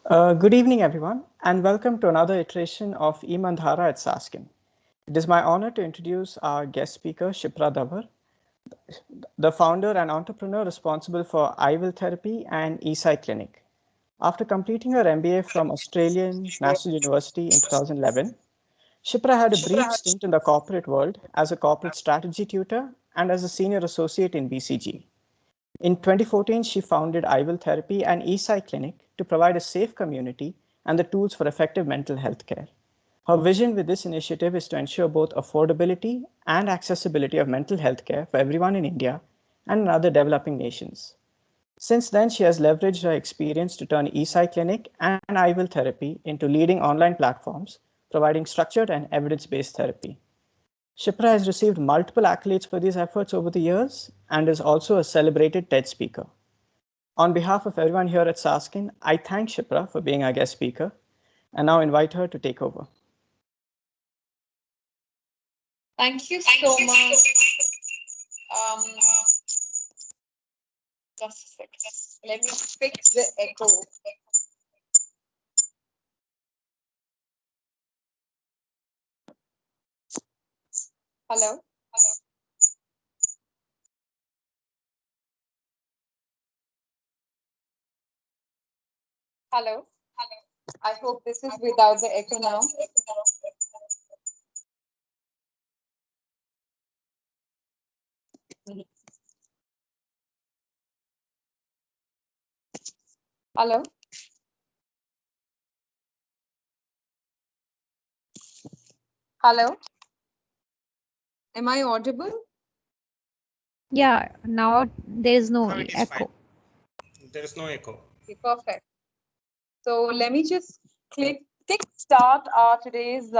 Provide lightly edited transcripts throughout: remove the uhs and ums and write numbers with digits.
Good evening, everyone, and welcome to another iteration of e-Mandhaara at Sasken. It is my honor to introduce our guest speaker, Shipra Dawar, the founder and entrepreneur responsible for iWill Therapy and ePsyclinic. After completing her MBA from Australian National University in 2011, Shipra had a brief stint in the corporate world as a corporate strategy tutor and as a senior associate in BCG. In 2014, she founded iWill Therapy and ePsyclinic to provide a safe community and the tools for effective mental health care. Her vision with this initiative is to ensure both affordability and accessibility of mental health care for everyone in India and in other developing nations. Since then, she has leveraged her experience to turn ePsyclinic and iWill Therapy into leading online platforms, providing structured and evidence-based therapy. Shipra has received multiple accolades for these efforts over the years and is also a celebrated TED speaker. On behalf of everyone here at Sasken, I thank Shipra for being our guest speaker and now invite her to take over. Thank you so much. Um, just a second. Let me fix the echo. Hello? Hello? I hope this is without the echo now. Hello? Hello? Am I audible? Yeah, now there is no echo. There is no echo. Okay, perfect. So let me just kick start today's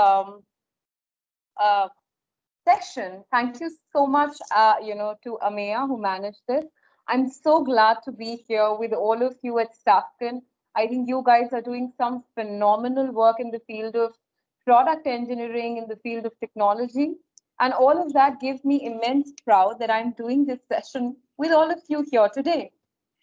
session. Thank you so much, to Ameya who managed this. I'm so glad to be here with all of you at Sasken. I think you guys are doing some phenomenal work in the field of product engineering, in the field of technology. And all of that gives me immense proud that I'm doing this session with all of you here today.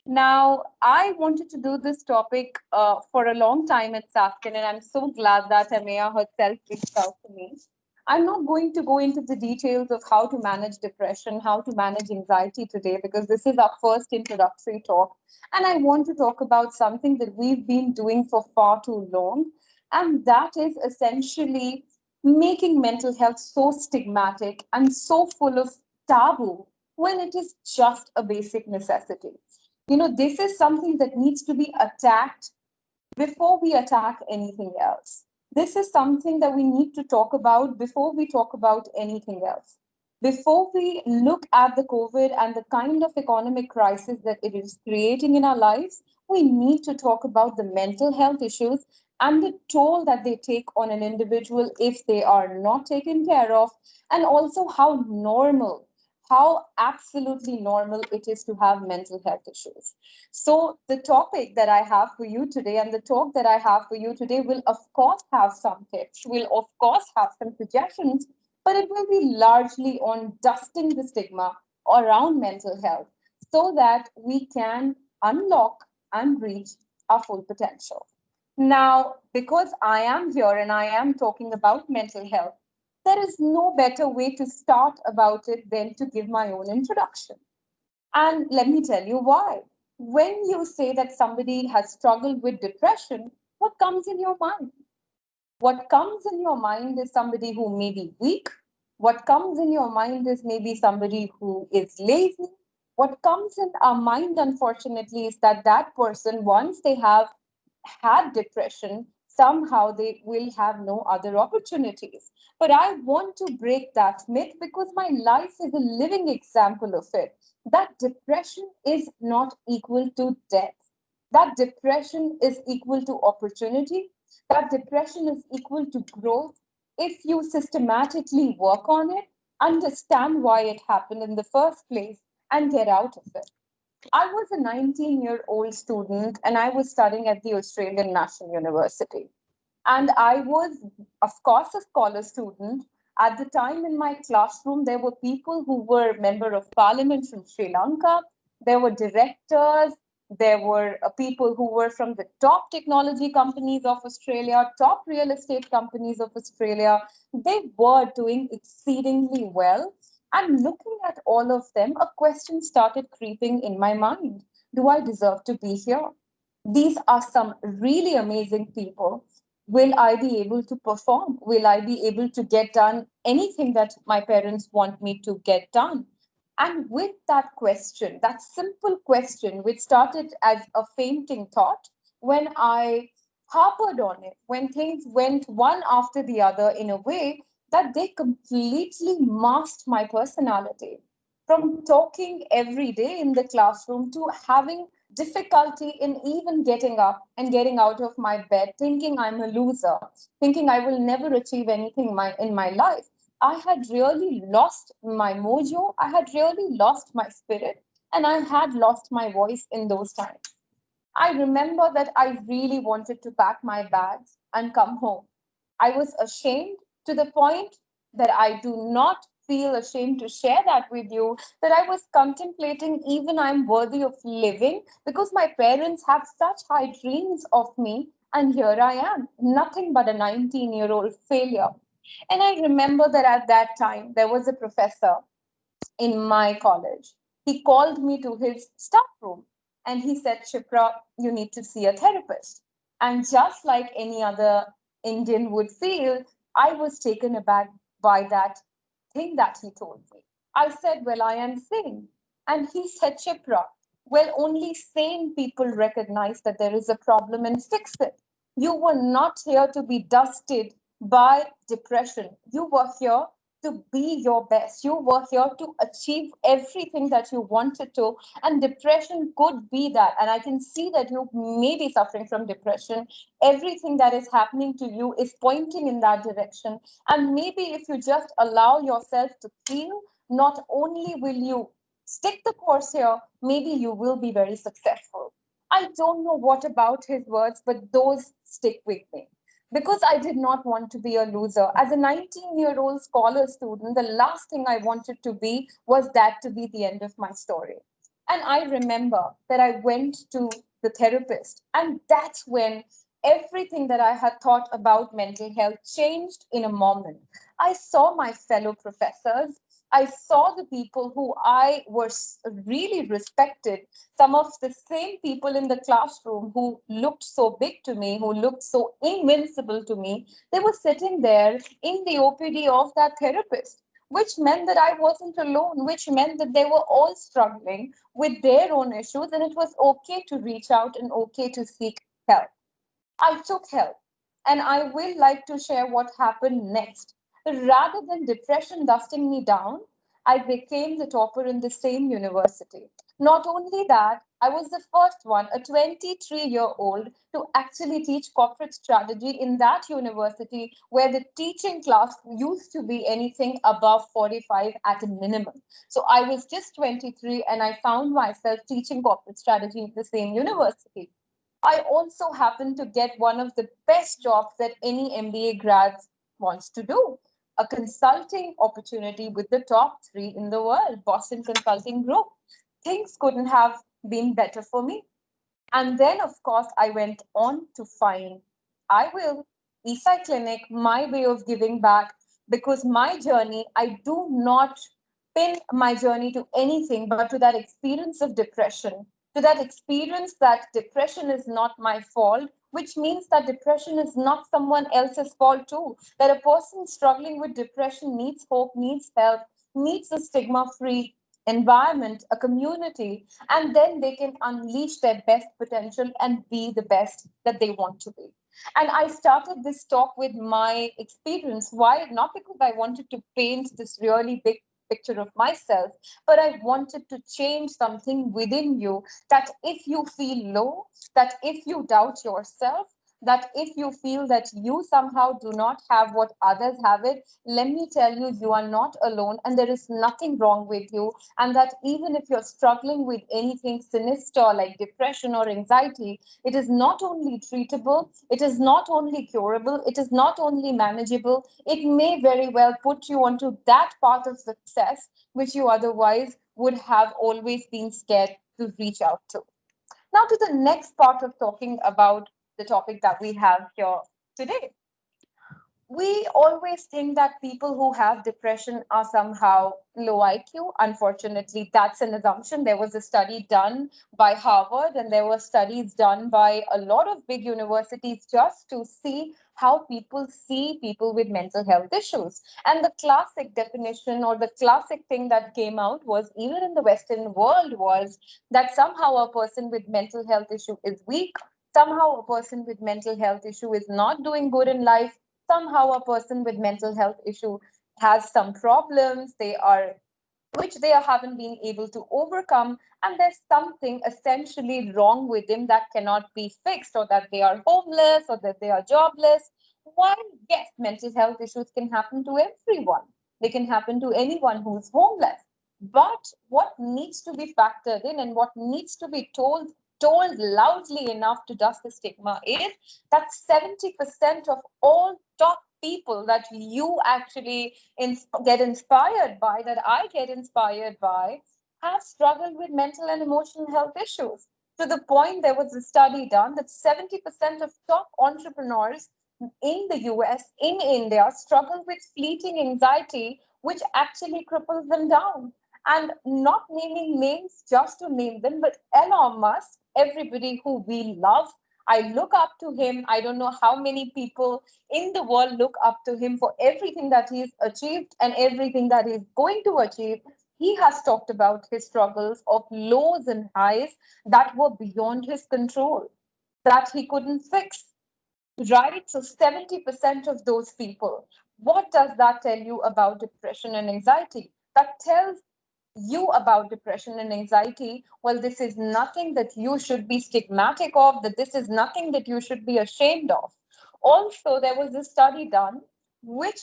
Now, I wanted to do this topic for a long time at Sasken, and I'm so glad that Ameya herself reached out to me. I'm not going to go into the details of how to manage depression, how to manage anxiety today, because this is our first introductory talk. And I want to talk about something that we've been doing for far too long, and that is essentially making mental health so stigmatic and so full of taboo when it is just a basic necessity. This is something that needs to be attacked before we attack anything else. This is something that we need to talk about before we talk about anything else. Before we look at the COVID and the kind of economic crisis that it is creating in our lives, we need to talk about the mental health issues and the toll that they take on an individual if they are not taken care of, and also how absolutely normal it is to have mental health issues. So, the topic that I have for you today and the talk that I have for you today will, of course, have some tips, will, of course, have some suggestions, but it will be largely on dusting the stigma around mental health so that we can unlock and reach our full potential. Now, because I am here and I am talking about mental health, there is no better way to start about it than to give my own introduction. And let me tell you why. When you say that somebody has struggled with depression, what comes in your mind? What comes in your mind is somebody who may be weak. What comes in your mind is maybe somebody who is lazy. What comes in our mind, unfortunately, is that that person, once they have had depression, somehow they will have no other opportunities. But I want to break that myth because my life is a living example of it. That depression is not equal to death. That depression is equal to opportunity. That depression is equal to growth. If you systematically work on it, understand why it happened in the first place, and get out of it. I was a 19-year-old student and I was studying at the Australian National University. And I was, of course, a scholar student. At the time in my classroom, there were people who were member of parliament from Sri Lanka. There were directors, There were people who were from the top technology companies of Australia, top real estate companies of Australia. They were doing exceedingly well. And looking at all of them, a question started creeping in my mind. Do I deserve to be here? These are some really amazing people. Will I be able to perform? Will I be able to get done anything that my parents want me to get done? And with that question, that simple question, which started as a fainting thought, when I harped on it, when things went one after the other in a way that they completely masked my personality. From talking every day in the classroom to having difficulty in even getting up and getting out of my bed, thinking I'm a loser, thinking I will never achieve anything in my life. I had really lost my mojo, I had really lost my spirit, and I had lost my voice in those times. I remember that I really wanted to pack my bags and come home. I was ashamed to the point that I do not feel ashamed to share that with you, that I was contemplating even I'm worthy of living because my parents have such high dreams of me. And here I am, nothing but a 19-year-old failure. And I remember that at that time, there was a professor in my college. He called me to his staff room and he said, Shipra, you need to see a therapist. And just like any other Indian would feel, I was taken aback by that thing that he told me. I said, well, I am sane. And he said, Shipra, well, only sane people recognize that there is a problem and fix it. You were not here to be dusted by depression. You were here to be your best. You were here to achieve everything that you wanted to. And depression could be that. And I can see that you may be suffering from depression. Everything that is happening to you is pointing in that direction. And maybe if you just allow yourself to feel, not only will you stick the course here, maybe you will be very successful. I don't know what about his words, but those stick with me because I did not want to be a loser. As a 19-year-old scholar student, the last thing I wanted to be was that to be the end of my story. And I remember that I went to the therapist, and that's when everything that I had thought about mental health changed in a moment. I saw my fellow professors. I saw the people who I was really respected, some of the same people in the classroom who looked so big to me, who looked so invincible to me, they were sitting there in the OPD of that therapist, which meant that I wasn't alone, which meant that they were all struggling with their own issues, and it was okay to reach out and okay to seek help. I took help, and I will like to share what happened next. Rather than depression dusting me down, I became the topper in the same university. Not only that, I was the first one, a 23-year-old, to actually teach corporate strategy in that university where the teaching class used to be anything above 45 at a minimum. So I was just 23 and I found myself teaching corporate strategy in the same university. I also happen to get one of the best jobs that any MBA grad wants to do, a consulting opportunity with the top three in the world, Boston Consulting Group. Things couldn't have been better for me. And then, of course, I went on to find iWill, EPsyclinic, my way of giving back, because my journey, I do not pin my journey to anything but to that experience of depression, to that experience that depression is not my fault, which means that depression is not someone else's fault too. That a person struggling with depression needs hope, needs help, needs a stigma free environment, a community, and then they can unleash their best potential and be the best that they want to be. And I started this talk with my experience. Why? Not because I wanted to paint this really big picture of myself, but I wanted to change something within you, that if you feel low, that if you doubt yourself, that if you feel that you somehow do not have what others have it, let me tell you, you are not alone and there is nothing wrong with you. And that even if you're struggling with anything sinister like depression or anxiety, it is not only treatable, it is not only curable, it is not only manageable, it may very well put you onto that path of success which you otherwise would have always been scared to reach out to. Now to the next part of talking about the topic that we have here today. We always think that people who have depression are somehow low IQ. Unfortunately, that's an assumption. There was a study done by Harvard, and there were studies done by a lot of big universities just to see how people see people with mental health issues. And the classic definition or the classic thing that came out was, even in the Western world, was that somehow a person with mental health issue is weak. Somehow a person with mental health issue is not doing good in life. Somehow a person with mental health issue has some problems which they haven't been able to overcome, and there's something essentially wrong with them that cannot be fixed, or that they are homeless, or that they are jobless. While yes, mental health issues can happen to everyone, they can happen to anyone who's homeless, but what needs to be factored in and what needs to be told loudly enough to dust the stigma is that 70% of all top people that you actually get inspired by, that I get inspired by, have struggled with mental and emotional health issues. To the point, there was a study done that 70% of top entrepreneurs in the US, in India, struggle with fleeting anxiety, which actually cripples them down. And not naming names just to name them, but Elon Musk, everybody who we love, I look up to him. I don't know how many people in the world look up to him for everything that he's achieved and everything that he's going to achieve. He has talked about his struggles of lows and highs that were beyond his control, that he couldn't fix. Right? So 70% of those people. What does that tell you about depression and anxiety? That tells you about depression and anxiety, well, this is nothing that you should be stigmatic of, that this is nothing that you should be ashamed of. Also, there was a study done which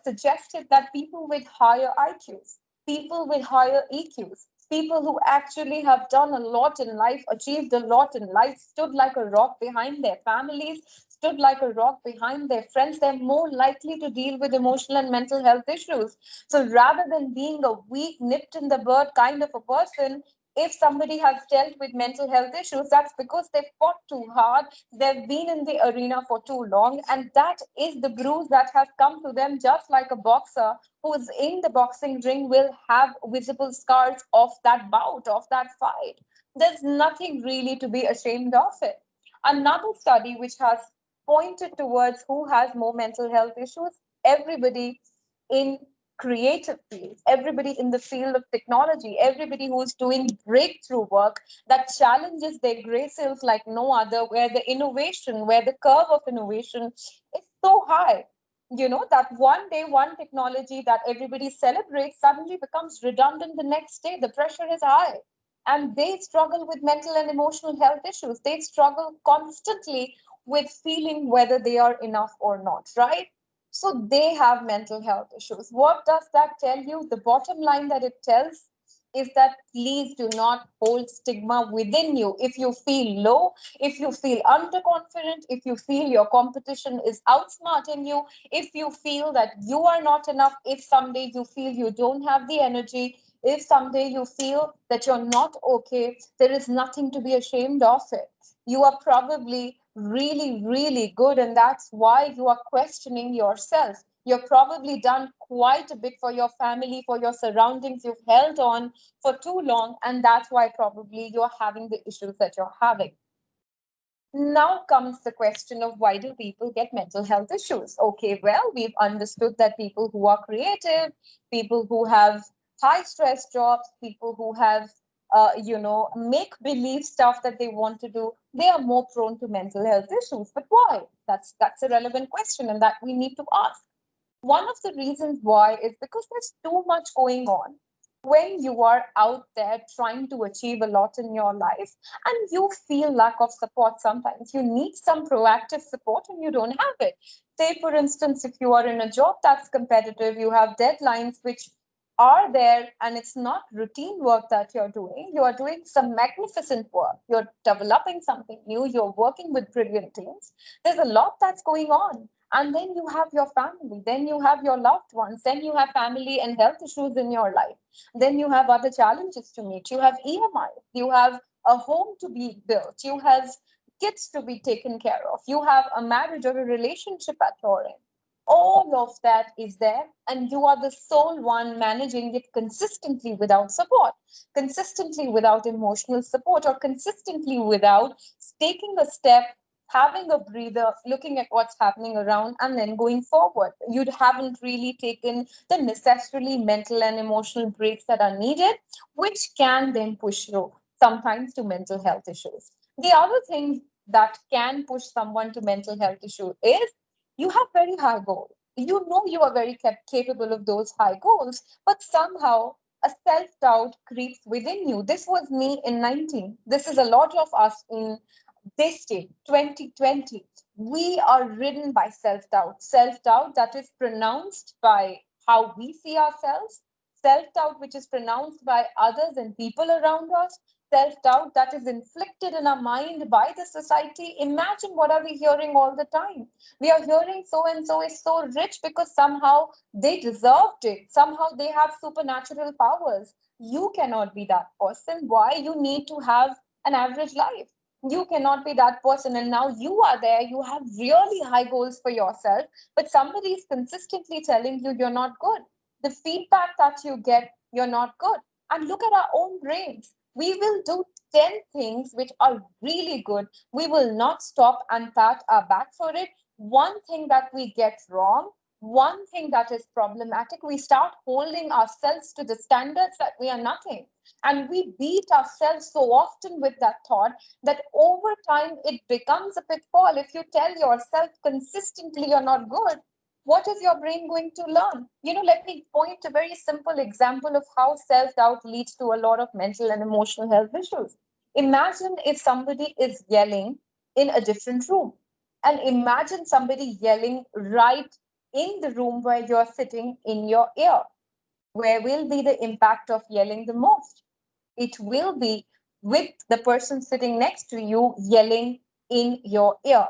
suggested that people with higher IQs, people with higher EQs, people who actually have done a lot in life, achieved a lot in life, stood like a rock behind their families, stood like a rock behind their friends, they're more likely to deal with emotional and mental health issues. So rather than being a weak, nipped in the bud kind of a person, if somebody has dealt with mental health issues, that's because they've fought too hard, they've been in the arena for too long, and that is the bruise that has come to them, just like a boxer who's in the boxing ring will have visible scars of that bout, of that fight. There's nothing really to be ashamed of it. Another study which has pointed towards who has more mental health issues, everybody in creative fields, everybody in the field of technology, everybody who's doing breakthrough work that challenges their gray cells like no other, where the innovation, where the curve of innovation is so high. You know, that one day, one technology that everybody celebrates suddenly becomes redundant the next day. The pressure is high. And they struggle with mental and emotional health issues. They struggle constantly with feeling whether they are enough or not, right? So they have mental health issues. What does that tell you? The bottom line that it tells is that please do not hold stigma within you. If you feel low, if you feel underconfident, if you feel your competition is outsmarting you, if you feel that you are not enough, if someday you feel you don't have the energy, if someday you feel that you're not okay, there is nothing to be ashamed of it. You are probably really, really good, and that's why you are questioning yourself. You've probably done quite a bit for your family, for your surroundings. You've held on for too long, and that's why probably you're having the issues that you're having. Now comes the question of, why do people get mental health issues? Okay, well, we've understood that people who are creative, people who have high stress jobs, people who have, make believe stuff that they want to do, they are more prone to mental health issues. But why? That's a relevant question, and that we need to ask. One of the reasons why is because there's too much going on when you are out there trying to achieve a lot in your life and you feel lack of support. Sometimes you need some proactive support and you don't have it. Say, for instance, if you are in a job that's competitive, you have deadlines which are there, and it's not routine work that you're doing. You are doing some magnificent work. You're developing something new. You're working with brilliant teams. There's a lot that's going on. And then you have your family, then you have your loved ones, then you have family and health issues in your life, then you have other challenges to meet, you have EMI, you have a home to be built, you have kids to be taken care of, you have a marriage or a relationship at your end. All of that is there, and you are the sole one managing it consistently without support, consistently without emotional support, or consistently without taking a step, having a breather, looking at what's happening around, and then going forward. You haven't really taken the necessarily mental and emotional breaks that are needed, which can then push you sometimes to mental health issues. The other thing that can push someone to mental health issue is you have very high goals. You know you are very capable of those high goals, but somehow a self-doubt creeps within you. This was me in 19. This is a lot of us in this day, 2020. We are ridden by self-doubt. Self-doubt that is pronounced by how we see ourselves, self-doubt which is pronounced by others and people around us, self-doubt that is inflicted in our mind by the society. Imagine what are we hearing all the time? We are hearing so and so is so rich because somehow they deserved it. Somehow they have supernatural powers. You cannot be that person. Why? You need to have an average life. You cannot be that person. And now you are there. You have really high goals for yourself, but somebody is consistently telling you you're not good. The feedback that you get, you're not good. And look at our own brains. We will do 10 things which are really good. We will not stop and pat our back for it. One thing that we get wrong, one thing that is problematic, we start holding ourselves to the standards that we are nothing. And we beat ourselves so often with that thought that over time it becomes a pitfall. If you tell yourself consistently you're not good, what is your brain going to learn? Let me point a very simple example of how self-doubt leads to a lot of mental and emotional health issues. Imagine if somebody is yelling in a different room, and imagine somebody yelling right in the room where you're sitting in your ear. Where will be the impact of yelling the most? It will be with the person sitting next to you yelling in your ear.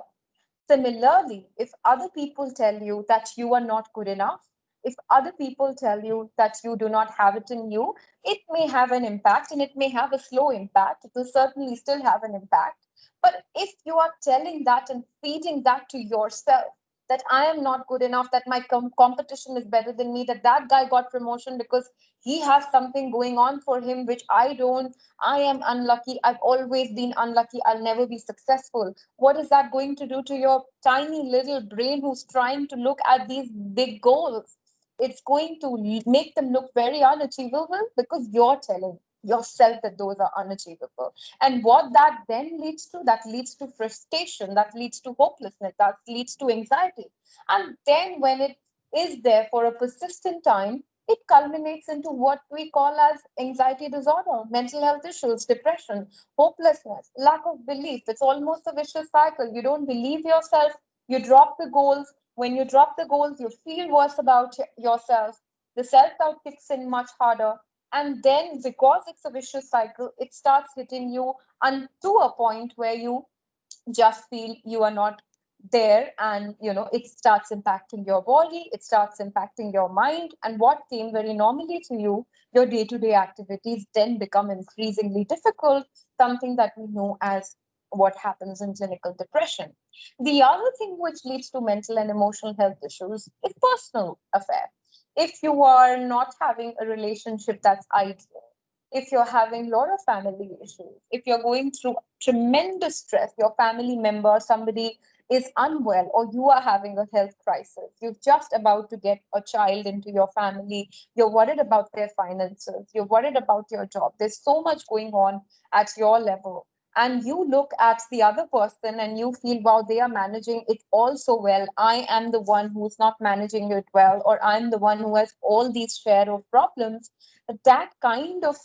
Similarly, if other people tell you that you are not good enough, if other people tell you that you do not have it in you, it may have an impact, and it may have a slow impact. It will certainly still have an impact. But if you are telling that and feeding that to yourself, that I am not good enough, that my competition is better than me, that guy got promotion because he has something going on for him, which I don't, I am unlucky, I've always been unlucky, I'll never be successful. What is that going to do to your tiny little brain who's trying to look at these big goals? It's going to make them look very unachievable because you're telling yourself that those are unachievable. And what that then leads to, that leads to frustration, that leads to hopelessness, that leads to anxiety. And then when it is there for a persistent time, it culminates into what we call as anxiety disorder, mental health issues, depression, hopelessness, lack of belief. It's almost a vicious cycle. You don't believe yourself, you drop the goals. When you drop the goals, you feel worse about yourself. The self-doubt kicks in much harder. And then because it's a vicious cycle, it starts hitting you to a point where you just feel you are not there, and it starts impacting your body, it starts impacting your mind, and what came very normally to you, your day-to-day activities, then become increasingly difficult, something that we know as what happens in clinical depression. The other thing which leads to mental and emotional health issues is personal affair. If you are not having a relationship that's ideal, if you're having a lot of family issues, if you're going through tremendous stress, your family member, somebody is unwell, or you are having a health crisis, you're just about to get a child into your family, you're worried about their finances, you're worried about your job, there's so much going on at your level. And you look at the other person and you feel, wow, they are managing it all so well. I am the one who's not managing it well, or I'm the one who has all these share of problems. That kind of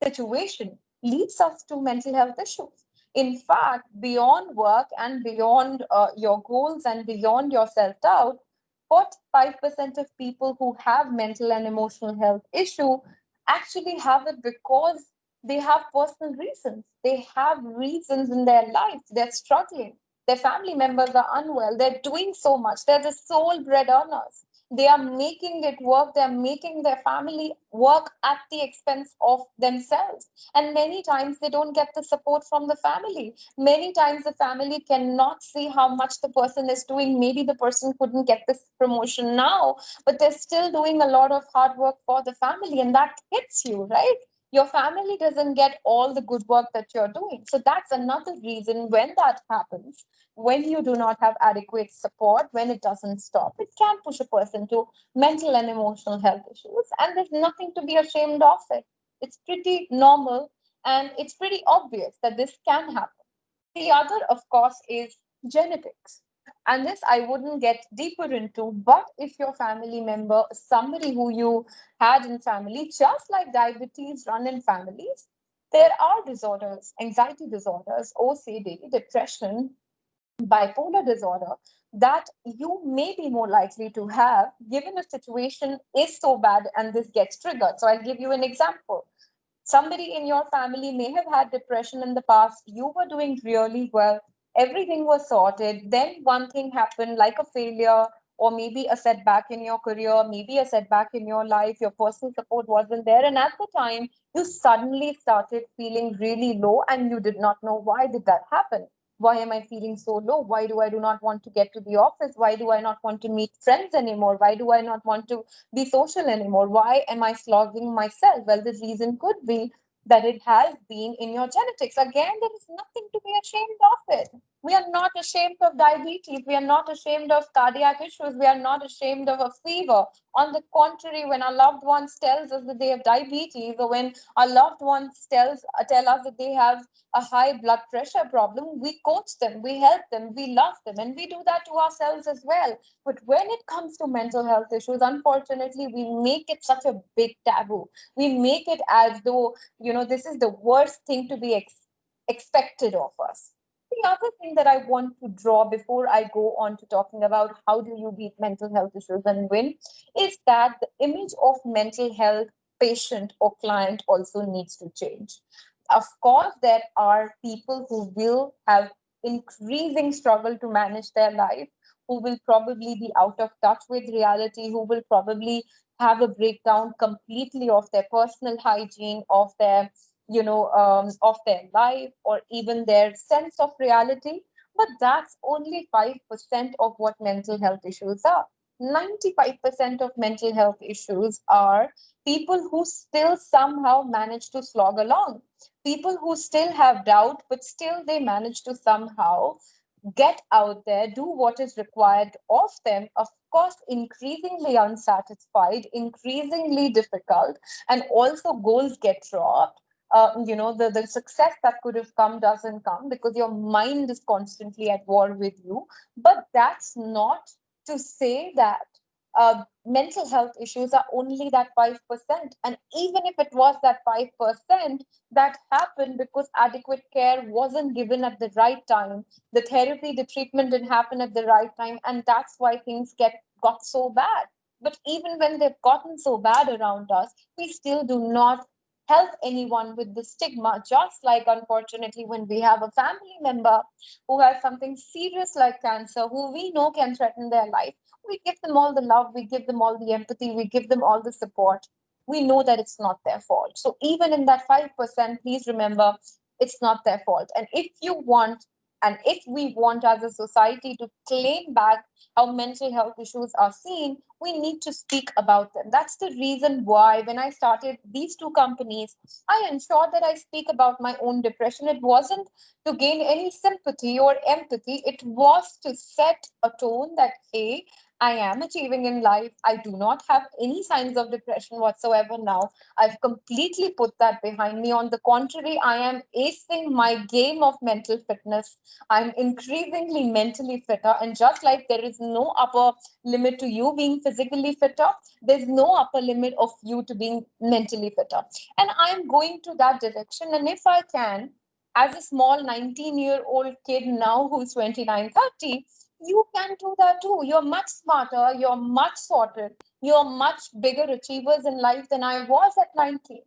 situation leads us to mental health issues. In fact, beyond work and beyond your goals and beyond your self-doubt, 45% of people who have mental and emotional health issue actually have it because they have personal reasons. They have reasons in their life. They're struggling. Their family members are unwell. They're doing so much. They're the sole bread earners. They are making it work. They are making their family work at the expense of themselves. And many times they don't get the support from the family. Many times the family cannot see how much the person is doing. Maybe the person couldn't get this promotion now, but they're still doing a lot of hard work for the family, and that hits you, right? Your family doesn't get all the good work that you're doing. So that's another reason when that happens, when you do not have adequate support, when it doesn't stop, it can push a person to mental and emotional health issues. And there's nothing to be ashamed of it. It's pretty normal and it's pretty obvious that this can happen. The other, of course, is genetics. And this I wouldn't get deeper into, but if your family member, somebody who you had in family, just like diabetes run in families, there are disorders, anxiety disorders, OCD, depression, bipolar disorder that you may be more likely to have given a situation is so bad and this gets triggered. So I'll give you an example. Somebody in your family may have had depression in the past. You were doing really well. Everything was sorted. Then one thing happened, like a failure, or maybe a setback in your career, maybe a setback in your life. Your personal support wasn't there. And at the time, you suddenly started feeling really low and you did not know why did that happen. Why am I feeling so low? Why do not want to get to the office? Why do I not want to meet friends anymore? Why do I not want to be social anymore? Why am I slogging myself? Well, the reason could be that it has been in your genetics. Again, there is nothing to be ashamed of it. We are not ashamed of diabetes. We are not ashamed of cardiac issues. We are not ashamed of a fever. On the contrary, when our loved ones tells us that they have diabetes, or when our loved ones tell us that they have a high blood pressure problem, we coach them, we help them, we love them, and we do that to ourselves as well. But when it comes to mental health issues, unfortunately, we make it such a big taboo. We make it as though, this is the worst thing to be expected of us. The other thing that I want to draw before I go on to talking about how do you beat mental health issues and win is that the image of mental health patient or client also needs to change. Of course, there are people who will have increasing struggle to manage their life, who will probably be out of touch with reality, who will probably have a breakdown completely of their personal hygiene, of their life, or even their sense of reality. But that's only 5% of what mental health issues are. 95% of mental health issues are people who still somehow manage to slog along, people who still have doubt, but still they manage to somehow get out there, do what is required of them. Of course, increasingly unsatisfied, increasingly difficult, and also goals get dropped. The success that could have come doesn't come because your mind is constantly at war with you. But that's not to say that mental health issues are only that 5%. And even if it was that 5%, that happened because adequate care wasn't given at the right time. The therapy, the treatment didn't happen at the right time. And that's why things got so bad. But even when they've gotten so bad around us, we still do not help anyone with the stigma, just like unfortunately when we have a family member who has something serious like cancer, who we know can threaten their life, we give them all the love, we give them all the empathy, we give them all the support. We know that it's not their fault. So even in that 5%, please remember it's not their fault. And if you want, and if we want as a society to claim back how mental health issues are seen, we need to speak about them. That's the reason why when I started these two companies, I ensured that I speak about my own depression. It wasn't to gain any sympathy or empathy. It was to set a tone that, hey, I am achieving in life. I do not have any signs of depression whatsoever now. I've completely put that behind me. On the contrary, I am acing my game of mental fitness. I'm increasingly mentally fitter. And just like there is no upper limit to you being physically fitter, there's no upper limit of you to being mentally fitter. And I'm going to that direction. And if I can, as a small 19-year-old kid now who's 29, 30, you can do that too. You're much smarter, you're much sorted, you're much bigger achievers in life than I was at 19.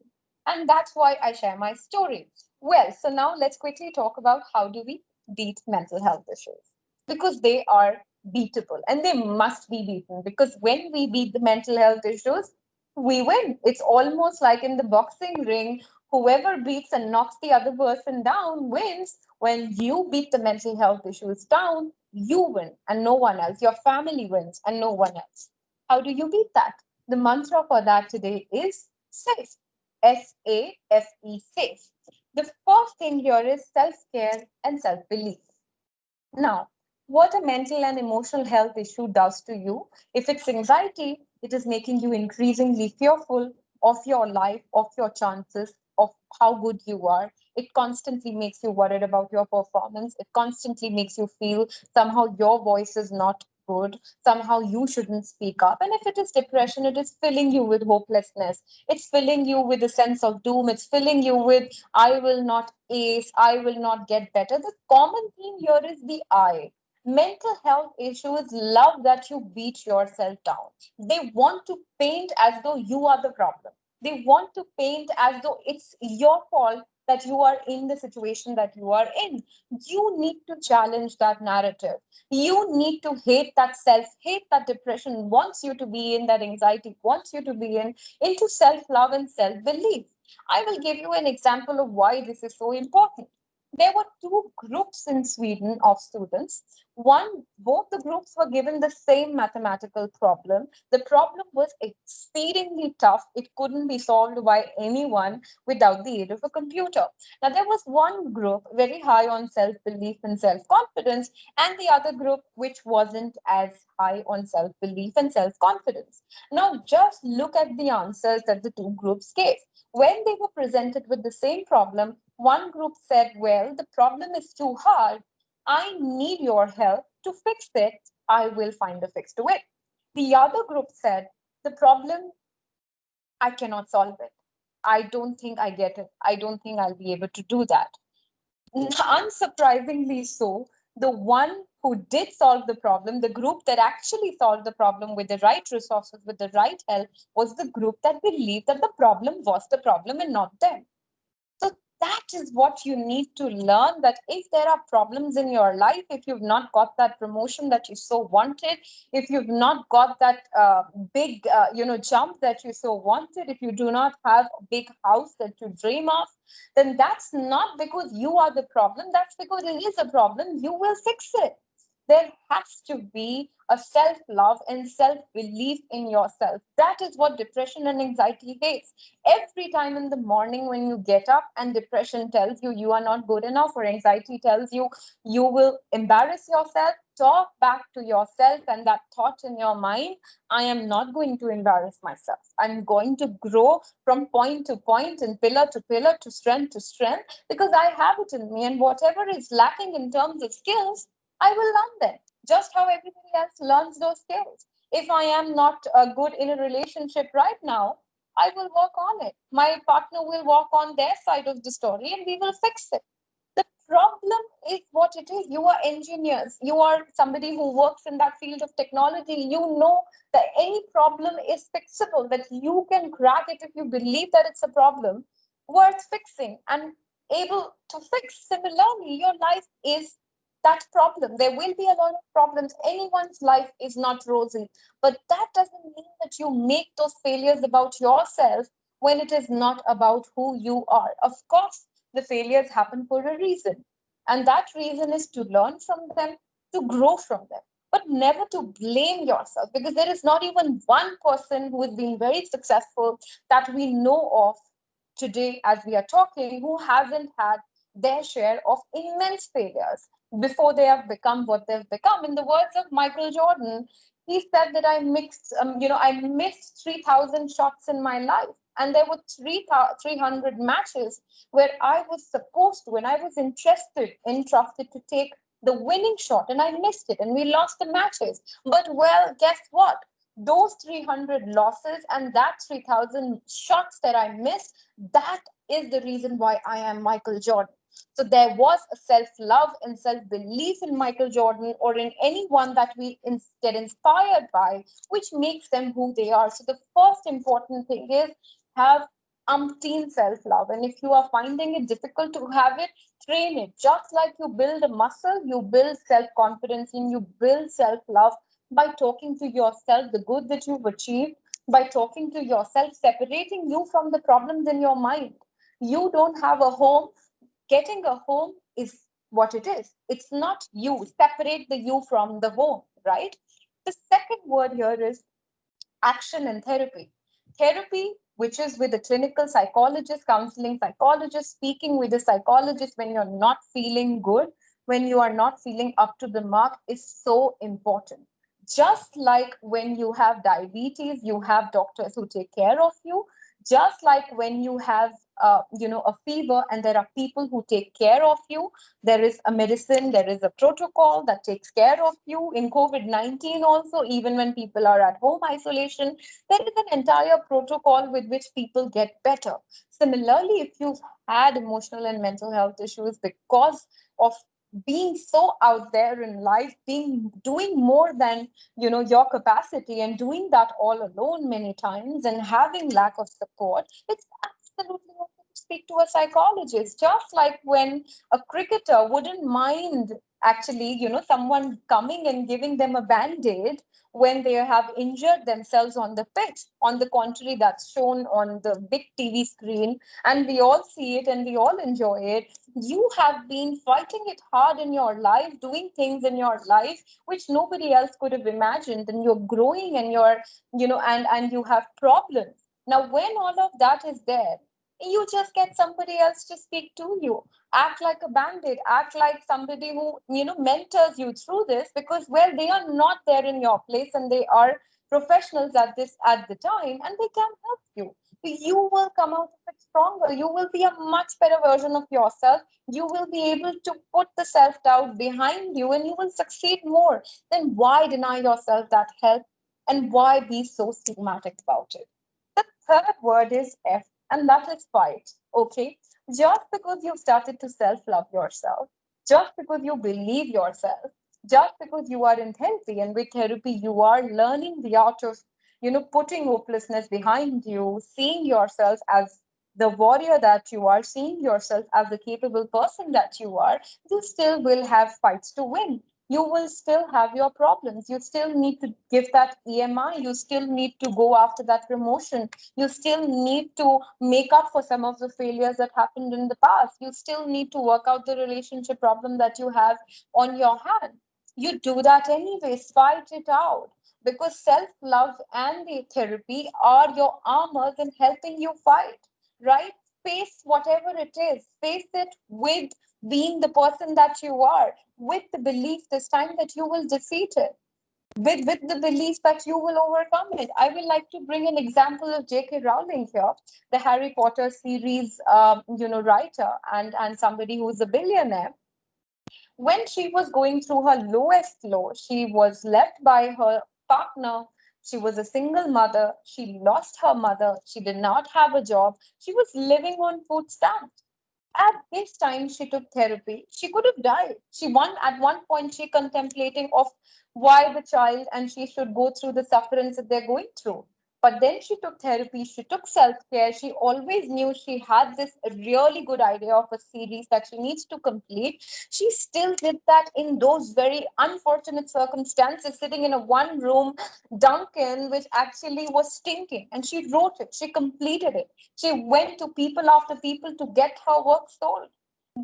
And that's why I share my story. Well, so now let's quickly talk about how do we beat mental health issues, because they are beatable, and they must be beaten, because when we beat the mental health issues, we win. It's almost like in the boxing ring, whoever beats and knocks the other person down wins. When you beat the mental health issues down, you win and no one else. Your family wins and no one else. How do you beat that? The mantra for that today is SAFE. SAFE, safe. The first thing here is self-care and self-belief. Now, what a mental and emotional health issue does to you, if it's anxiety, it is making you increasingly fearful of your life, of your chances, of how good you are. It constantly makes you worried about your performance. It constantly makes you feel somehow your voice is not good, somehow you shouldn't speak up. And if it is depression, it is filling you with hopelessness. It's filling you with a sense of doom. It's filling you with, I will not ace, I will not get better. The common theme here is the I. Mental health issues love that you beat yourself down. They want to paint as though you are the problem. They want to paint as though it's your fault that you are in the situation that you are in. You need to challenge that narrative. You need to hate that self-hate that depression wants you to be in, that anxiety wants you to be in, into self-love and self-belief. I will give you an example of why this is so important. There were two groups in Sweden of students. Both the groups were given the same mathematical problem. The problem was exceedingly tough. It couldn't be solved by anyone without the aid of a computer. Now, there was one group very high on self-belief and self-confidence, and the other group which wasn't as high on self-belief and self-confidence. Now, just look at the answers that the two groups gave. When they were presented with the same problem, one group said, well, the problem is too hard. I need your help to fix it. I will find a fix to it. The other group said, the problem, I cannot solve it. I don't think I get it. I don't think I'll be able to do that. Unsurprisingly so, the one who did solve the problem, the group that actually solved the problem with the right resources, with the right help, was the group that believed that the problem was the problem and not them. So that is what you need to learn, that if there are problems in your life, if you've not got that promotion that you so wanted, if you've not got that big jump that you so wanted, if you do not have a big house that you dream of, then that's not because you are the problem. That's because it is a problem. You will fix it. There has to be a self-love and self-belief in yourself. That is what depression and anxiety hates. Every time in the morning when you get up and depression tells you you are not good enough, or anxiety tells you you will embarrass yourself, talk back to yourself and that thought in your mind, I am not going to embarrass myself. I'm going to grow from point to point and pillar to pillar to strength, because I have it in me, and whatever is lacking in terms of skills, I will learn them, just how everybody else learns those skills. If I am not good in a relationship right now, I will work on it. My partner will work on their side of the story and we will fix it. The problem is what it is. You are engineers. You are somebody who works in that field of technology. You know that any problem is fixable, that you can crack it if you believe that it's a problem worth fixing and able to fix. Similarly, your life is that problem. There will be a lot of problems. Anyone's life is not rosy, but that doesn't mean that you make those failures about yourself when it is not about who you are. Of course, the failures happen for a reason, and that reason is to learn from them, to grow from them, but never to blame yourself, because there is not even one person who has been very successful that we know of today as we are talking who hasn't had their share of immense failures before they have become what they've become. In the words of Michael Jordan, he said that I missed 3,000 shots in my life. And there were 300 matches where I was supposed to, and I was entrusted to take the winning shot, and I missed it, and we lost the matches. But well, guess what? Those 300 losses and that 3,000 shots that I missed, that is the reason why I am Michael Jordan. So there was a self-love and self-belief in Michael Jordan, or in anyone that we get inspired by, which makes them who they are. So the first important thing is have umpteen self-love. And if you are finding it difficult to have it, train it. Just like you build a muscle, you build self-confidence and you build self-love by talking to yourself the good that you've achieved, by talking to yourself, separating you from the problems in your mind. You don't have a home. Getting a home is what it is. It's not you. Separate the you from the home, right? The second word here is action and therapy. Therapy, which is with a clinical psychologist, counseling psychologist, speaking with a psychologist when you're not feeling good, when you are not feeling up to the mark, is so important. Just like when you have diabetes, you have doctors who take care of you. Just like when you have, a fever, and there are people who take care of you. There is a medicine, there is a protocol that takes care of you. In COVID-19 also, even when people are at home isolation, there is an entire protocol with which people get better. Similarly, if you've had emotional and mental health issues because of being so out there in life, being doing more than your capacity, and doing that all alone many times, and having lack of support, it's absolutely okay to speak to a psychologist. Just like when a cricketer wouldn't mind, actually, someone coming and giving them a band-aid when they have injured themselves on the pitch. On the contrary, that's shown on the big TV screen, and we all see it and we all enjoy it. You have been fighting it hard in your life, doing things in your life which nobody else could have imagined, and you're growing, and you're, and you have problems. Now, when all of that is there, you just get somebody else to speak to you. Act like a bandit, act like somebody who, mentors you through this, because, well, they are not there in your place, and they are professionals at the time, and they can help you. You will come out of it stronger. You will be a much better version of yourself. You will be able to put the self-doubt behind you, and you will succeed more. Then why deny yourself that help, and why be so stigmatic about it? The third word is F, and that is fight. Okay. Just because you've started to self love yourself, just because you believe yourself, just because you are in therapy, and with therapy, you are learning the art of, putting hopelessness behind you, seeing yourself as the warrior that you are, seeing yourself as the capable person that you are, you still will have fights to win. You will still have your problems. You still need to give that EMI. You still need to go after that promotion. You still need to make up for some of the failures that happened in the past. You still need to work out the relationship problem that you have on your hand. You do that anyways, fight it out, because self-love and the therapy are your armors in helping you fight, right? Face whatever it is, face it with being the person that you are, with the belief this time that you will defeat it, with the belief that you will overcome it. I would like to bring an example of J.K. Rowling here, the Harry Potter series, writer, and somebody who's a billionaire. When she was going through her lowest low, she was left by her partner. She was a single mother. She lost her mother. She did not have a job. She was living on food stamps. At this time, she took therapy. She could have died. At one point, she contemplating of why the child and she should go through the sufferance that they're going through. But then she took therapy. She took self-care. She always knew she had this really good idea of a series that she needs to complete. She still did that in those very unfortunate circumstances, sitting in a one-room Duncan, which actually was stinking. And she wrote it. She completed it. She went to people after people to get her work sold.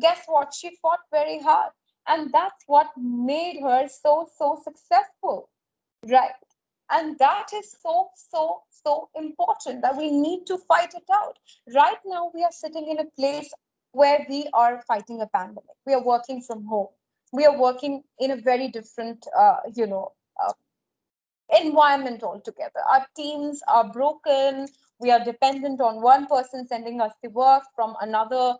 Guess what? She fought very hard. And that's what made her so, so successful. Right. And that is so, so, so important that we need to fight it out. Right now, we are sitting in a place where we are fighting a pandemic. We are working from home. We are working in a very different, environment altogether. Our teams are broken. We are dependent on one person sending us the work from another,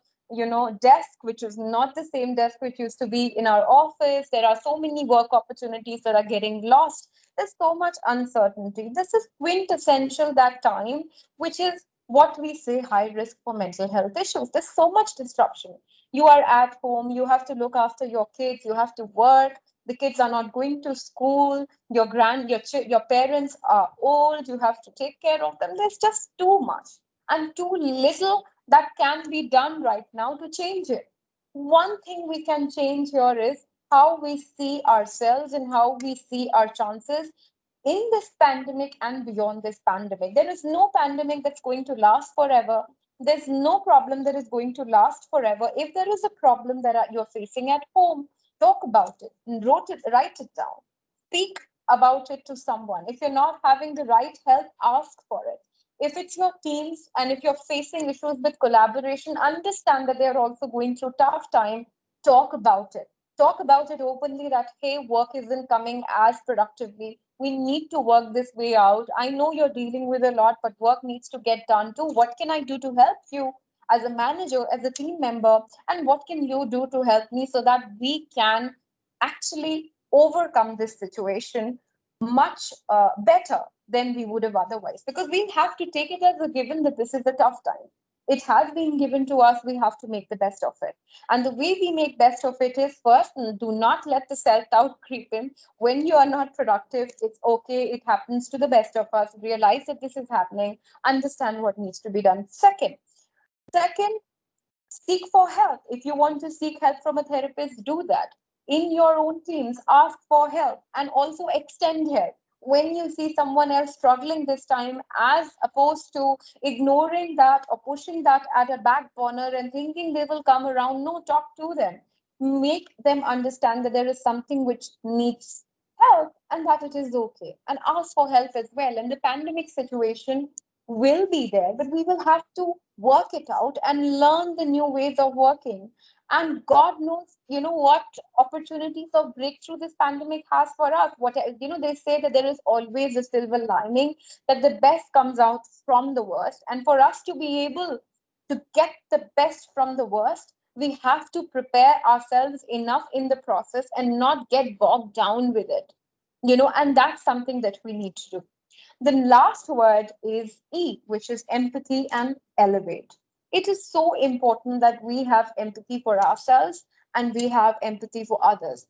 desk, which is not the same desk which used to be in our office. There are so many work opportunities that are getting lost. There's so much uncertainty. This is quintessential that time, which is what we say high risk for mental health issues. There's so much disruption. You are at home, you have to look after your kids, you have to work, the kids are not going to school, your parents are old, you have to take care of them. There's just too much. and too little that can be done right now to change it. One thing we can change here is how we see ourselves and how we see our chances in this pandemic and beyond this pandemic. There is no pandemic that's going to last forever. There's no problem that is going to last forever. If there is a problem that you're facing at home, talk about it, write it down, speak about it to someone. If you're not having the right help, ask for it. If it's your teams and if you're facing issues with collaboration, understand that they're also going through tough time. Talk about it. Talk about it openly that, hey, work isn't coming as productively. We need to work this way out. I know you're dealing with a lot, but work needs to get done too. What can I do to help you as a manager, as a team member? And what can you do to help me so that we can actually overcome this situation much better than we would have otherwise? Because we have to take it as a given that this is a tough time. It has been given to us. We have to make the best of it. And the way we make best of it is, first, do not let the self-doubt creep in. When you are not productive, it's okay. It happens to the best of us. Realize that this is happening. Understand what needs to be done. Second, seek for help. If you want to seek help from a therapist, do that. In your own teams, ask for help and also extend help. When you see someone else struggling this time, as opposed to ignoring that or pushing that at a back burner and thinking they will come around, no, talk to them. Make them understand that there is something which needs help and that it is okay. And ask for help as well. And the pandemic situation will be there, but we will have to work it out and learn the new ways of working. And God knows, what opportunities of breakthrough this pandemic has for us. What, they say that there is always a silver lining, that the best comes out from the worst. And for us to be able to get the best from the worst, we have to prepare ourselves enough in the process and not get bogged down with it. And that's something that we need to do. The last word is E, which is empathy and elevate. It is so important that we have empathy for ourselves and we have empathy for others.